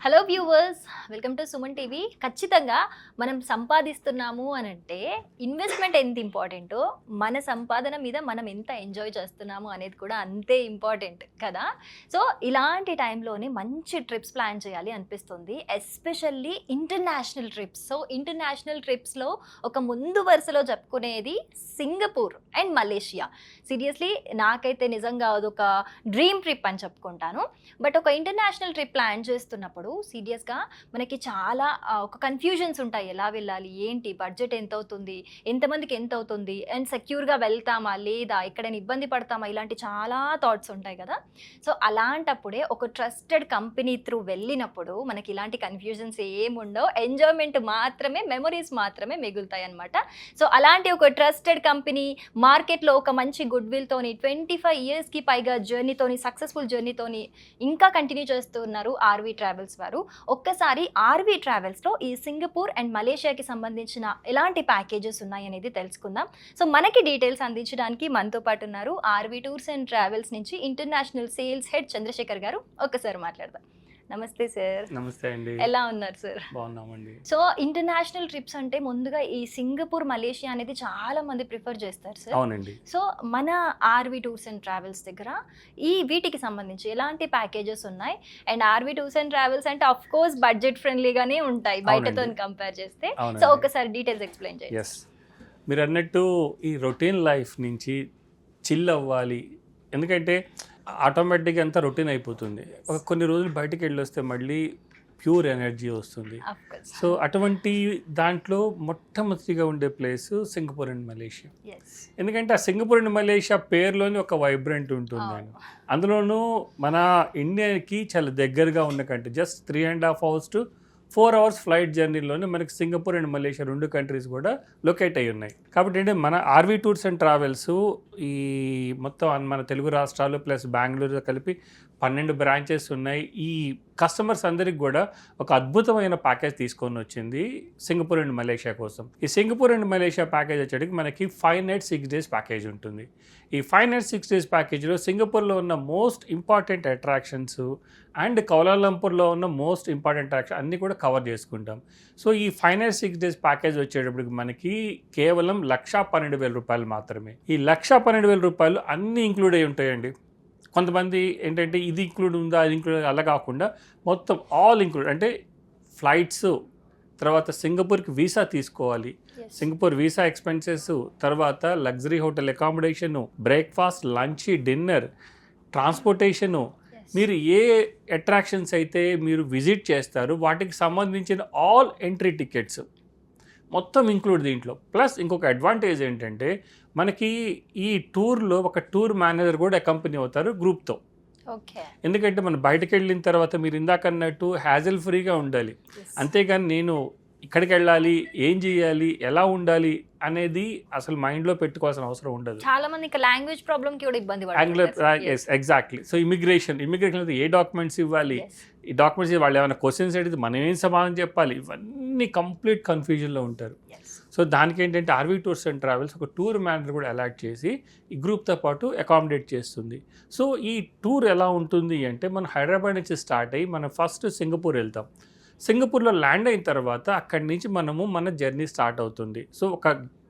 Hello viewers, welcome to Suman TV. ఖచ్చితంగా మనం సంపాదిస్తున్నాము అని అంటే ఇన్వెస్ట్మెంట్ ఎంత ఇంపార్టెంటో మన సంపాదన మీద మనం ఎంత ఎంజాయ్ చేస్తున్నాము అనేది కూడా అంతే ఇంపార్టెంట్ కదా. సో ఇలాంటి టైంలోనే మంచి ట్రిప్స్ ప్లాన్ చేయాలి అనిపిస్తుంది, especially international trips. So international ట్రిప్స్లో ఒక ముందు వరుసలో చెప్పుకునేది సింగపూర్ అండ్ మలేషియా. సీరియస్లీ నాకైతే నిజంగా అదొక డ్రీమ్ ట్రిప్ అని చెప్పుకుంటాను. బట్ ఒక ఇంటర్నేషనల్ ట్రిప్ ప్లాన్ చేస్తున్నప్పుడు సీరియస్గా మనకి చాలా ఒక కన్ఫ్యూజన్స్ ఉంటాయి. ఎలా వెళ్ళాలి, ఏంటి, బడ్జెట్ ఎంత అవుతుంది, ఎంతమందికి ఎంత అవుతుంది, అండ్ సెక్యూర్గా వెళ్తామా లేదా, ఎక్కడైనా ఇబ్బంది పడతామా, ఇలాంటి చాలా థాట్స్ ఉంటాయి కదా. సో అలాంటప్పుడే ఒక ట్రస్టెడ్ కంపెనీ త్రూ వెళ్ళినప్పుడు మనకి ఇలాంటి కన్ఫ్యూజన్స్ ఏముండవు, ఎంజాయ్మెంట్ మాత్రమే, మెమరీస్ మాత్రమే మిగులుతాయి అనమాట. సో అలాంటి ఒక ట్రస్టెడ్ కంపెనీ, మార్కెట్లో ఒక మంచి గుడ్ విల్తోని 25 yearsకి పైగా జర్నీతోని, సక్సెస్ఫుల్ జర్నీతోని ఇంకా కంటిన్యూ చేస్తున్నారు ఆర్వీ ట్రావెల్స్ వారు. ఒక్కసారి ఆర్వీ ట్రావెల్స్లో ఈ సింగపూర్ అండ్ మలేషియాకి సంబంధించిన ఎలాంటి ప్యాకేజెస్ ఉన్నాయనేది తెలుసుకుందాం. సో మనకి డీటెయిల్స్ అందించడానికి మనతో పాటు ఉన్నారు ఆర్వీ టూర్స్ అండ్ ట్రావెల్స్ నుంచి ఇంటర్నేషనల్ సేల్స్ హెడ్ చంద్రశేఖర్ గారు. ఒక్కసారి మాట్లాడదాం. నమస్తే సార్. నమస్తే అండి. ఎలా ఉన్నారు సార్? బాగున్నామండి. సో ఇంటర్నేషనల్ ట్రిప్స్ అంటే ముందుగా ఈ సింగపూర్, మలేషియా అనేది చాలా మంది ప్రిఫర్ చేస్తారు సార్. అవునండి. సో మన ఆర్వీ టూర్స్ అండ్ ట్రావెల్స్ దగ్గర వీటికి సంబంధించి ఎలాంటి ప్యాకేజెస్ ఉన్నాయి? And RV tours and travels అంటే ఆఫ్ కోర్స్ బడ్జెట్ ఫ్రెండ్లీగానే ఉంటాయి బయటతో కంపేర్ చేస్తే. సో ఒకసారి డీటెయిల్స్ ఎక్స్ప్లెయిన్ చేయండి. ఎస్, మీరు అన్నట్టు ఈ రొటీన్ లైఫ్ నుంచి చిల్ అవ్వాలి, ఎందుకంటే ఆటోమేటిక్గా అంతా రొటీన్ అయిపోతుంది. ఒక కొన్ని రోజులు బయటికి వెళ్ళి వస్తే మళ్ళీ ప్యూర్ ఎనర్జీ వస్తుంది. సో అటువంటి దాంట్లో మొట్టమొదటిగా ఉండే ప్లేస్ సింగపూర్ అండ్ మలేషియా. ఎందుకంటే ఆ సింగపూర్ అండ్ మలేషియా పేరులోని ఒక వైబ్రెంట్ ఉంటుందండి. అందులోనూ మన ఇండియాకి చాలా దగ్గరగా ఉన్న country, just 3.5 hours to 4 hours flight జర్నీలోనే మనకి సింగపూర్ అండ్ మలేషియా రెండు కంట్రీస్ కూడా లొకేట్ అయి ఉన్నాయి. కాబట్టి అంటే మన ఆర్వీ టూర్స్ అండ్ ట్రావెల్స్ ఈ మొత్తం మన తెలుగు రాష్ట్రాలు ప్లస్ బెంగళూరుతో కలిపి 12 బ్రాంచెస్ ఉన్నాయి. ఈ కస్టమర్స్ అందరికి కూడా ఒక అద్భుతమైన ప్యాకేజ్ తీసుకొని వచ్చింది సింగపూర్ అండ్ మలేషియా కోసం. ఈ సింగపూర్ అండ్ మలేషియా ప్యాకేజ్ వచ్చేటికి మనకి 5 nights 6 days ప్యాకేజ్ ఉంటుంది. ఈ 5 nights 6 days ప్యాకేజ్లో సింగపూర్లో ఉన్న మోస్ట్ ఇంపార్టెంట్ అట్రాక్షన్స్ అండ్ కౌలాలంపూర్లో ఉన్న మోస్ట్ ఇంపార్టెంట్ అట్రాక్షన్ అన్నీ కూడా కవర్ చేసుకుంటాం. సో ఈ 5 nights 6 days ప్యాకేజ్ వచ్చేటప్పటికి మనకి కేవలం 1,12,000 రూపాయలు మాత్రమే. ఈ 1,12,000 రూపాయలు అన్నీ ఇంక్లూడ్ అయి ఉంటాయండి. కొంతమంది ఏంటంటే ఇది ఇంక్లూడ్ ఉందా, అది ఇంక్లూడ్, అలా కాకుండా మొత్తం ఆల్ ఇంక్లూడ్. అంటే ఫ్లైట్స్, తర్వాత సింగపూర్కి వీసా తీసుకోవాలి, సింగపూర్ వీసా ఎక్స్పెన్సెస్, తర్వాత luxury hotel accommodation, breakfast, lunch, dinner, transportation, మీరు ఏ అట్రాక్షన్స్ అయితే మీరు విజిట్ చేస్తారో వాటికి సంబంధించిన ఆల్ ఎంట్రీ టికెట్స్ మొత్తం ఇంక్లూడ్ దీంట్లో. ప్లస్ ఇంకొక అడ్వాంటేజ్ ఏంటంటే మనకి ఈ టూర్లో ఒక టూర్ మేనేజర్ కూడా అకంపెనీ అవుతారు గ్రూప్తో. ఎందుకంటే మనం బయటకు వెళ్ళిన తర్వాత మీరు ఇందాక అన్నట్టు హ్యాజల్ ఫ్రీగా ఉండాలి. అంతేగాని నేను ఇక్కడికి వెళ్ళాలి, ఏం చేయాలి, ఎలా ఉండాలి అనేది అసలు మైండ్లో పెట్టుకోవాల్సిన అవసరం ఉండదు. చాలా మంది లాంగ్వేజ్ ప్రాబ్లమ్కి కూడా ఇబ్బంది పడుతున్నారు. ఎగ్జాక్ట్లీ. సో ఇమిగ్రేషన్ అయితే ఏ డాక్యుమెంట్స్ ఇవ్వాలి, ఈ డాక్యుమెంట్స్ వాళ్ళు ఏమైనా క్వశ్చన్స్ అడిగితే మనం ఏం సమాధానం చెప్పాలి, ఇవన్నీ కంప్లీట్ కన్ఫ్యూజన్లో ఉంటారు. సో దానికి ఏంటంటే ఆర్వీ టూర్స్ అండ్ ట్రావెల్స్ ఒక టూర్ మేనేజర్ కూడా అలాట్ చేసి ఈ గ్రూప్తో పాటు అకామిడేట్ చేస్తుంది. సో ఈ టూర్ ఎలా ఉంటుంది అంటే మనం హైదరాబాద్ నుంచి స్టార్ట్ అయ్యి మనం ఫస్ట్ సింగపూర్ వెళ్తాం. సింగపూర్లో ల్యాండ్ అయిన తర్వాత అక్కడి నుంచి మన జర్నీ స్టార్ట్ అవుతుంది. సో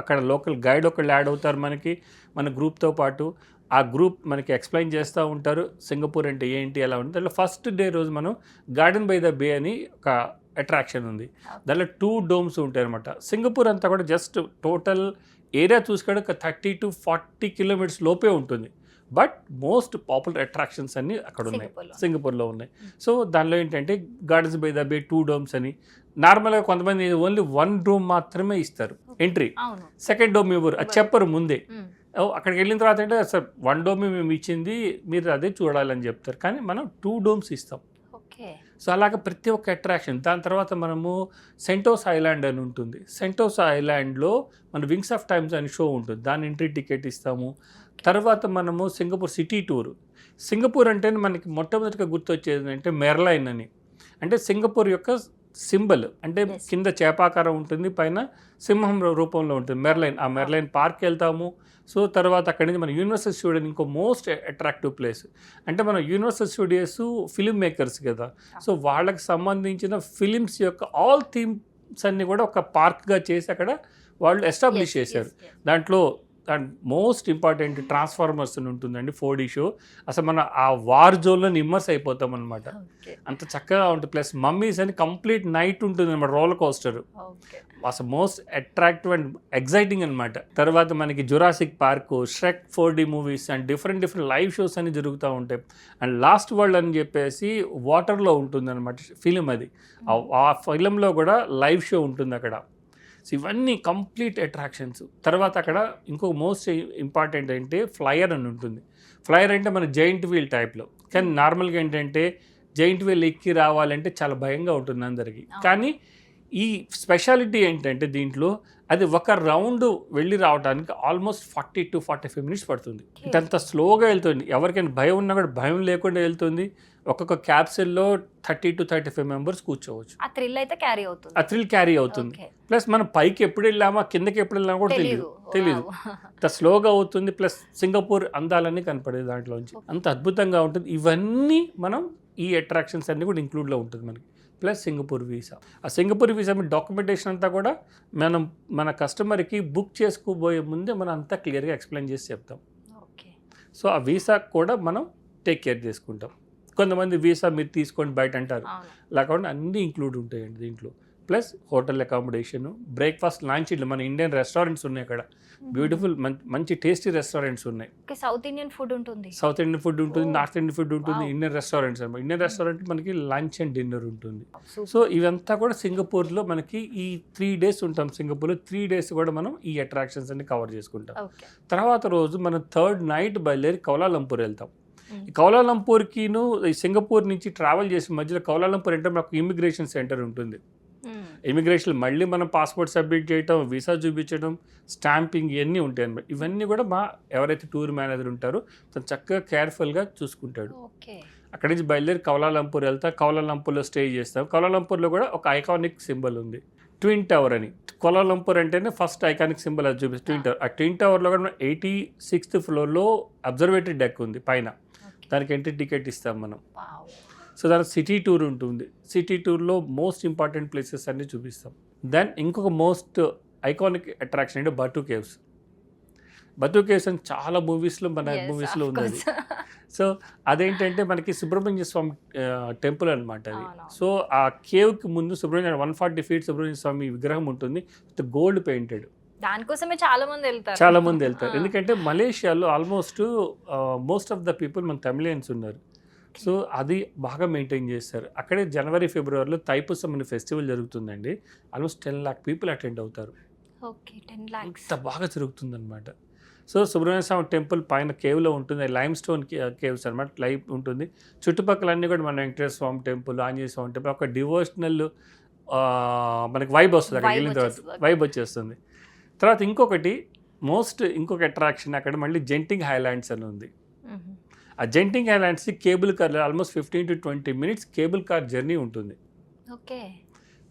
అక్కడ లోకల్ గైడ్ ఒకళ్ళు యాడ్ అవుతారు మనకి, మన గ్రూప్తో పాటు. ఆ గ్రూప్ మనకి ఎక్స్ప్లెయిన్ చేస్తూ ఉంటారు సింగపూర్ అంటే ఏంటి, ఎలా ఉంటుంది. దాంట్లో ఫస్ట్ డే రోజు మనం గార్డెన్ బై ద బే అని ఒక అట్రాక్షన్ ఉంది. దాంట్లో 2 domes ఉంటాయి అనమాట. సింగపూర్ అంతా కూడా జస్ట్ టోటల్ ఏరియా చూసుకుంటే ఒక 30 to 40 kilometers లోపే ఉంటుంది. బట్ మోస్ట్ పాపులర్ అట్రాక్షన్స్ అన్నీ అక్కడ ఉన్నాయి, సింగపూర్లో ఉన్నాయి. సో దానిలో ఏంటంటే gardens by the bay 2 domes అని. నార్మల్గా కొంతమంది ఓన్లీ 1 dome మాత్రమే ఇస్తారు ఎంట్రీ, సెకండ్ డోమ్ ఇవ్వరు, అది చెప్పరు ముందే. అక్కడికి వెళ్ళిన తర్వాత అంటే సార్ 1 dome మేము ఇచ్చింది, మీరు అదే చూడాలని చెప్తారు. కానీ మనం 2 domes ఇస్తాం. సో అలాగే ప్రతి ఒక్క అట్రాక్షన్. దాని తర్వాత మనము సెంటోస్ ఐలాండ్ అని ఉంటుంది. సెంటోస్ ఐలాండ్లో మన వింగ్స్ ఆఫ్ టైమ్స్ అని షో ఉంటుంది, దాని ఎంట్రీ టికెట్ ఇస్తాము. తర్వాత మనము సింగపూర్ సిటీ టూర్. సింగపూర్ అంటే మనకి మొట్టమొదటిగా గుర్తొచ్చేది అంటే మెర్లైన్ అని. అంటే సింగపూర్ యొక్క సింబల్, అంటే Yes. కింద చేపాకారం ఉంటుంది, పైన సింహం రూపంలో ఉంటుంది మెర్లైన్. ఆ మెర్లైన్ పార్క్ వెళ్తాము. సో తర్వాత అక్కడి నుంచి మన యూనివర్సల్ స్టూడియోస్ ఇంకో మోస్ట్ అట్రాక్టివ్ ప్లేస్. అంటే మన యూనివర్సల్ స్టూడియోస్ ఫిలిం మేకర్స్ కదా, సో వాళ్ళకి సంబంధించిన ఫిలిమ్స్ యొక్క ఆల్ థీమ్స్ అన్ని కూడా ఒక పార్క్గా చేసి అక్కడ వాళ్ళు ఎస్టాబ్లిష్ చేశారు. దాంట్లో అండ్ మోస్ట్ ఇంపార్టెంట్ ట్రాన్స్ఫార్మర్స్ అని ఉంటుందండి 4D షో. అసలు మన ఆ వార్ జోన్లో ఇమ్మర్స్ అయిపోతాం అనమాట. అంత చక్కగా ఉంటుంది. ప్లస్ మమ్మీస్ అని కంప్లీట్ నైట్ ఉంటుంది అనమాట, రోలర్ కోస్టర్. అసలు మోస్ట్ అట్రాక్టివ్ అండ్ ఎగ్జైటింగ్ అనమాట. తర్వాత మనకి Jurassic Park, Shrek 4D movies and different live shows అన్ని జరుగుతూ ఉంటాయి. అండ్ లాస్ట్ వరల్డ్ అని చెప్పేసి వాటర్లో ఉంటుంది అనమాట ఫిలిం. అది ఆ ఫిలింలో కూడా లైవ్ షో ఉంటుంది అక్కడ. సో ఇవన్నీ కంప్లీట్ అట్రాక్షన్స్. తర్వాత అక్కడ ఇంకో మోస్ట్ ఇంపార్టెంట్ అంటే ఫ్లయర్ అని ఉంటుంది. ఫ్లయర్ అంటే మన జైంట్ వీల్ టైప్లో, కానీ నార్మల్గా ఏంటంటే జైంట్ వీల్ ఎక్కి రావాలంటే చాలా భయంగా ఉంటుంది అందరికీ. కానీ ఈ స్పెషాలిటీ ఏంటంటే దీంట్లో అది ఒక రౌండ్ వెళ్ళి రావడానికి ఆల్మోస్ట్ 40 to 45 మినిట్స్ పడుతుంది. ఇదంతా స్లోగా వెళ్తుంది. ఎవరికైనా భయం ఉన్నా కూడా భయం లేకుండా వెళ్తుంది. ఒక్కొక్క క్యాప్సిల్లో 30 to 35 మెంబర్స్ కూర్చోవచ్చు. ఆ థ్రిల్ అయితే క్యారీ అవుతుంది. ఆ థ్రిల్ క్యారీ అవుతుంది. ప్లస్ మనం పైకి ఎప్పుడు వెళ్ళామా కిందకి ఎప్పుడు వెళ్ళామా కూడా తెలియదు. అంత స్లోగా అవుతుంది. ప్లస్ సింగపూర్ అందాలన్నీ కనపడేది దాంట్లోంచి. అంత అద్భుతంగా ఉంటుంది. ఇవన్నీ మనం ఈ అట్రాక్షన్స్ అన్నీ కూడా ఇంక్లూడ్లో ఉంటుంది మనకి. Plus Singapore visa. ఆ సింగపూర్ వీసా మీ డాక్యుమెంటేషన్ అంతా కూడా మనం మన కస్టమర్కి బుక్ చేసుకోబోయే ముందే మనం అంతా క్లియర్గా ఎక్స్ప్లెయిన్ చేసి చెప్తాం. సో ఆ వీసా కూడా మనం టేక్ కేర్ చేసుకుంటాం. కొంతమంది వీసా మీరు తీసుకోండి బయట అంటారు, లేకుండా అన్నీ ఇంక్లూడ్ ఉంటాయండి దీంట్లో. Plus hotel accommodation, breakfast, lunch, ఇట్లా మన ఇండియన్ రెస్టారెంట్స్ ఉన్నాయి అక్కడ. బ్యూటిఫుల్ మంచి టేస్టీ రెస్టారెంట్స్ ఉన్నాయి. సౌత్ ఇండియన్ ఫుడ్ ఉంటుంది, సౌత్ ఇండియన్ ఫుడ్ ఉంటుంది, నార్త్ ఇండియన్ ఫుడ్ ఉంటుంది, ఇండియన్ రెస్టారెంట్స్ అనమాట. ఇండియన్ రెస్టారెంట్ మనకి లంచ్ అండ్ డిన్నర్ ఉంటుంది. సో ఇవంతా కూడా సింగపూర్లో మనకి ఈ 3 days ఉంటాం సింగపూర్లో. 3 days కూడా మనం ఈ అట్రాక్షన్స్ అన్ని కవర్ చేసుకుంటాం. తర్వాత రోజు మనం 3rd night బయలుదేరి కౌలాలంపూర్ వెళ్తాం. ఈ కౌలాలంపూర్కిను ఈ సింగపూర్ నుంచి ట్రావెల్ చేసే మధ్యలో కౌలాలంపూర్ అంటే మనకు ఇమిగ్రేషన్ సెంటర్ ఉంటుంది. ఇమిగ్రేషన్ మళ్ళీ మనం పాస్పోర్ట్ సబ్మిట్ చేయటం, వీసా చూపించడం, స్టాంపింగ్ ఇవన్నీ ఉంటాయి అన్నమాట. ఇవన్నీ కూడా మా ఎవరైతే టూర్ మేనేజర్ ఉంటారో తను చక్కగా కేర్ఫుల్గా చూసుకుంటాడు. అక్కడి నుంచి బయలుదేరి కౌలాలంపూర్ వెళ్తా. కౌలాలంపూర్లో స్టే చేస్తాం. కౌలాలంపూర్లో కూడా ఒక ఐకానిక్ సింబల్ ఉంది, ట్విన్ టవర్ అని. కౌలాలంపూర్ అంటేనే ఫస్ట్ ఐకానిక్ సింబల్ అది చూపిస్తుంది, ట్విన్ టవర్. ఆ ట్విన్ టవర్లో కూడా 86th floorలో అబ్జర్వేటరీ డెక్ ఉంది పైన. దానికి ఎంట్రీ టికెట్ ఇస్తాం మనం. సో దానికి సిటీ టూర్ ఉంటుంది. సిటీ టూర్లో మోస్ట్ ఇంపార్టెంట్ ప్లేసెస్ అన్నీ చూపిస్తాం. దెన్ ఇంకొక మోస్ట్ ఐకానిక్ అట్రాక్షన్ అంటే బటు కేవ్స్. బటు కేవ్స్ అని చాలా మూవీస్లో మన మూవీస్లో ఉంది. సో అదేంటంటే మనకి సుబ్రహ్మణ్య స్వామి టెంపుల్ అనమాట అది. సో ఆ కేవ్కి ముందు 140 feet సుబ్రహ్మణ్య స్వామి విగ్రహం ఉంటుంది, గోల్డ్ పెయింటెడ్. దానికోసమే చాలా మంది వెళ్తారు. ఎందుకంటే మలేషియాలో almost most of the people మన తమిళియన్స్ ఉన్నారు. సో అది బాగా మెయింటైన్ చేస్తారు. అక్కడే జనవరి ఫిబ్రవరిలో తైపూసం అనే ఫెస్టివల్ జరుగుతుందండి. ఆల్మోస్ట్ 10 lakh people అటెండ్ అవుతారు. అంత బాగా జరుగుతుంది అనమాట. సో సుబ్రహ్మణ్య స్వామి టెంపుల్ పైన కేవ్లో ఉంటుంది, లైమ్ స్టోన్ కేవ్స్ అనమాట, లైవ్ ఉంటుంది. చుట్టుపక్కల అన్నీ కూడా మన వెంకటేశ్వర స్వామి టెంపుల్, ఆంజనేయ స్వామి టెంపుల్, ఒక డివోషనల్ మనకి వైబ్ వస్తుంది. అక్కడ వెళ్ళిన తర్వాత వైబ్ వచ్చేస్తుంది. తర్వాత ఇంకొక అట్రాక్షన్ అక్కడ మళ్ళీ జెంటింగ్ హైలాండ్స్ అని ఉంది. ఆ జెంటింగ్ హైలాండ్స్కి కేబుల్ కార్లో almost 15 to 20 minutes cable car journey ఉంటుంది.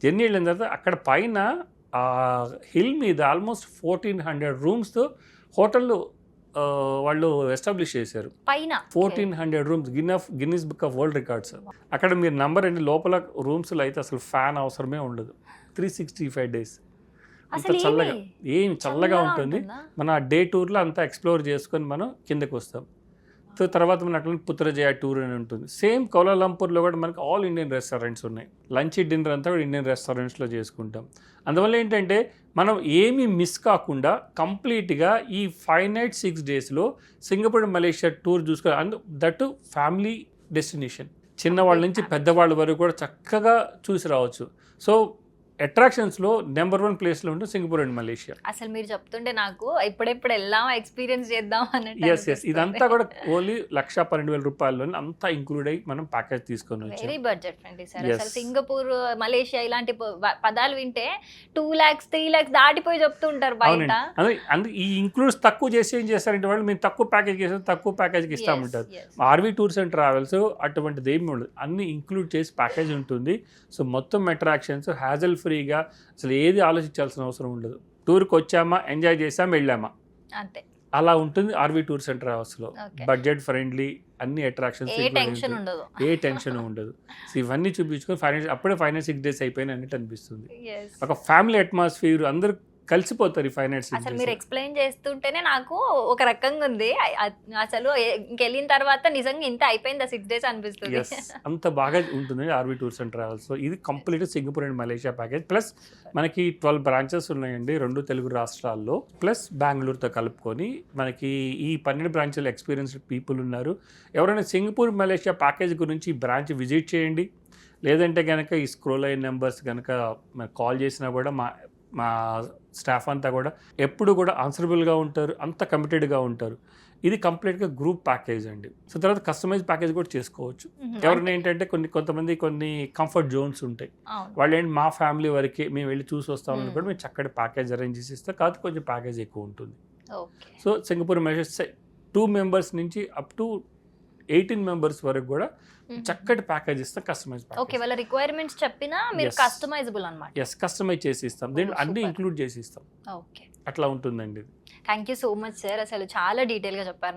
జర్నీ వెళ్ళిన తర్వాత అక్కడ పైన హిల్ మీద ఆల్మోస్ట్ 1400 రూమ్స్తో హోటల్ వాళ్ళు ఎస్టాబ్లిష్ చేశారు. 1400 rooms, Guinness book of world records. అక్కడ మీరు నంబర్ అండి, లోపల రూమ్స్లో అయితే అసలు ఫ్యాన్ అవసరమే ఉండదు. 365 days అంత చల్లగా ఉంటుంది. మన డే టూర్లో అంతా ఎక్స్ప్లోర్ చేసుకొని మనం కిందకి వస్తాం. సో తర్వాత మన అట్లా పుత్రజయ టూర్ అని ఉంటుంది. సేమ్ కౌలాలంపూర్లో కూడా మనకి ఆల్ ఇండియన్ రెస్టారెంట్స్ ఉన్నాయి. లంచ్ డిన్నర్ అంతా కూడా ఇండియన్ రెస్టారెంట్స్లో చేసుకుంటాం. అందువల్ల ఏంటంటే మనం ఏమీ మిస్ కాకుండా కంప్లీట్గా ఈ 5 nights 6 daysలో సింగపూర్ మలేషియా టూర్ చూసుకొని, దట్ ఫ్యామిలీ డెస్టినేషన్. చిన్నవాళ్ళ నుంచి పెద్దవాళ్ళ వరకు కూడా చక్కగా చూసి రావచ్చు. సో అట్రాక్షన్స్లో నెంబర్ 1 ప్లేస్లో ఉంటుంది సింగపూర్ అండ్ మలేషియా. అసలు మీరు చెప్తుంటే నాకు ఎప్పుడెప్పుడు వెళ్దాం ఎక్స్పీరియన్స్ చేద్దాం అన్నట్టు ఎస్ ఇదంతా కూడా ఓన్లీ 1,12,000 రూపాయల్లోనే అంతా ఇంక్లూడ్ అయ్యి మనం ప్యాకేజ్ తీసుకొని వచ్చాం. Very budget friendly sir. Yes. అసలు సింగపూర్ మలేషియా ఇలాంటి పదాలు వింటే 2 lakhs 3 lakhs దాటిపోయి చెప్తుంటారు బయట. అవునండి, అందుకే ఈ ఇంక్లూడ్స్ తక్కువ చేసి ఏం చేస్తారంటే వాళ్ళు మేము తక్కువ ప్యాకేజ్ చేస్తాం తక్కువ ప్యాకేజ్కి ఇస్తామంటారు. ఆర్వీ టూర్స్ అండ్ ట్రావెల్స్ అటువంటిది ఏమి ఉండదు, అన్ని ఇంక్లూడ్ చేసి ప్యాకేజ్ ఉంటుంది. సో మొత్తం అట్రాక్షన్స్ హ్యాజల్ ఫ్రీగా, అసలు ఏది ఆలోచించాల్సిన అవసరం ఉండదు. టూర్కి వచ్చామా, ఎంజాయ్ చేసామా, వెళ్ళామా, అంతే. అలా ఉంటుంది ఆర్వీ టూర్స్ అండ్ ట్రావెల్స్లో. Okay. బడ్జెట్ ఫ్రెండ్లీ, అన్ని అట్రాక్షన్స్, ఏ టెన్షన్ ఉండదు. ఏ టెన్షన్ ఉండదు. సో ఇవన్నీ చూపించుకొని అప్పుడే 5 nights 6 days అయిపోయిన అన్నట్టు అనిపిస్తుంది. Yes. ఒక ఫ్యామిలీ అట్మాస్ఫియర్, అందరూ కలిసిపోతారు ఈ 5 nights 6 అసలు days. మీరు ఎక్స్ప్లెయిన్ చేస్తుంటేనే నాకు ఒక రకంగా ఉంది. అసలు ఇంకెళ్ళిన తర్వాత నిజంగా ఇంత అయిపోయింది 6 days అనిపిస్తుంది. ఎస్ అంత బాగా ఉంటుంది ఆర్వీ టూర్స్ అండ్ ట్రావెల్స్. ఇది complete Singapore and Malaysia package. Plus మనకి 12 బ్రాంచెస్ ఉన్నాయండి 2 తెలుగు రాష్ట్రాల్లో, ప్లస్ బెంగళూరుతో కలుపుకొని మనకి ఈ 12 బ్రాంచ్లు ఎక్స్పీరియన్స్డ్ పీపుల్ ఉన్నారు. ఎవరైనా సింగపూర్ మలేషియా ప్యాకేజ్ గురించి ఈ బ్రాంచ్ విజిట్ చేయండి. లేదంటే కనుక ఈ స్క్రోల్ అయిన నెంబర్స్ కనుక కాల్ చేసినా కూడా మా స్టాఫ్ అంతా కూడా ఎప్పుడు కూడా ఆన్సరబుల్గా ఉంటారు, అంత కమిటెడ్గా ఉంటారు. ఇది కంప్లీట్గా గ్రూప్ ప్యాకేజ్ అండి. సో తర్వాత కస్టమైజ్ ప్యాకేజ్ కూడా చేసుకోవచ్చు. ఎవరైనా ఏంటంటే కొంతమంది కొన్ని కంఫర్ట్ జోన్స్ ఉంటాయి, వాళ్ళు ఏంటి మా ఫ్యామిలీ వరకే మేము వెళ్ళి చూసి వస్తామని కూడా మేము చక్కటి ప్యాకేజ్ అరేంజ్ చేసి ఇస్తాం. కాదు కొంచెం ప్యాకేజ్ ఎక్కువ ఉంటుంది. సో సింగపూర్ మలేషియా 2 members నుంచి అప్ టు 18 members వరకు కూడా చక్కటి ప్యాకేజ్ ఇస్తాం, కస్టమైజ్ ఓకే. ప్యాకేజ్. వాళ్ళ రిక్వైర్మెంట్స్ చెప్పినా మీరు Yes. కస్టమైజబుల్ అన్నమాట. ఎస్ కస్టమైజ్ చేసి ఇస్తాం, దీంట్లో అన్ని super. ఇంక్లూడ్ చేసి ఇస్తాం. ఓకే. అట్లా ఉంటుందండి ఇది. Thank you so much sir. అసలు చాలా డీటెయిల్గా చెప్పారు.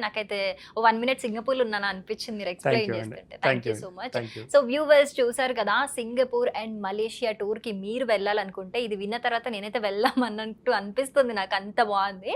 నాకైతే 1 minute సింగపూర్లో ఉన్నాను అనిపించింది మీరు ఎక్స్ప్లెయిన్ you అండి. చేస్తుంటే. Thank you so much. Thank you. So viewers చూసారు కదా, సింగపూర్ అండ్ మలేషియా టూర్కి మీరు వెళ్ళాలనుకుంటే ఇది విన్న తర్వాత నేనైతే వెళ్దామన్నట్టు అనిపిస్తుంది, నాకు అంత బాగుంది.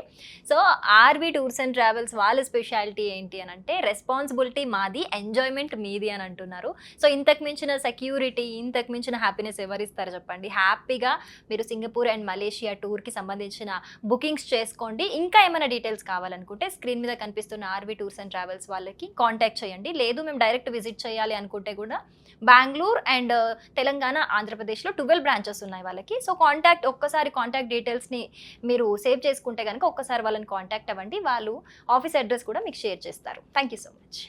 So RV tours and travels వాళ్ళ స్పెషాలిటీ ఏంటి అని అంటే రెస్పాన్సిబిలిటీ మాది, ఎంజాయ్మెంట్ మీది అని అంటున్నారు. సో ఇంతకు మించిన సెక్యూరిటీ, ఇంతకు మించిన హ్యాపీనెస్ ఎవరిస్తారు చెప్పండి. హ్యాపీగా మీరు సింగపూర్ అండ్ మలేషియా టూర్కి సంబంధించిన బుకింగ్స్ చేసుకోండి. ఇంకా ఏమైనా డీటెయిల్స్ కావాలనుకుంటే స్క్రీన్ మీద కనిపిస్తున్న ఆర్వీ టూర్స్ అండ్ ట్రావెల్స్ వాళ్ళకి కాంటాక్ట్ చేయండి. లేదు మేము డైరెక్ట్ విజిట్ చేయాలి అనుకుంటే కూడా బెంగళూరు అండ్ తెలంగాణ, ఆంధ్రప్రదేశ్లో 12 బ్రాంచెస్ ఉన్నాయి వాళ్ళకి. సో ఒక్కసారి కాంటాక్ట్ డీటెయిల్స్ని మీరు సేవ్ చేసుకుంటే కనుక ఒక్కసారి వాళ్ళని కాంటాక్ట్ అవ్వండి. వాళ్ళు ఆఫీస్ అడ్రస్ కూడా మీకు షేర్ చేస్తారు. Thank you so much.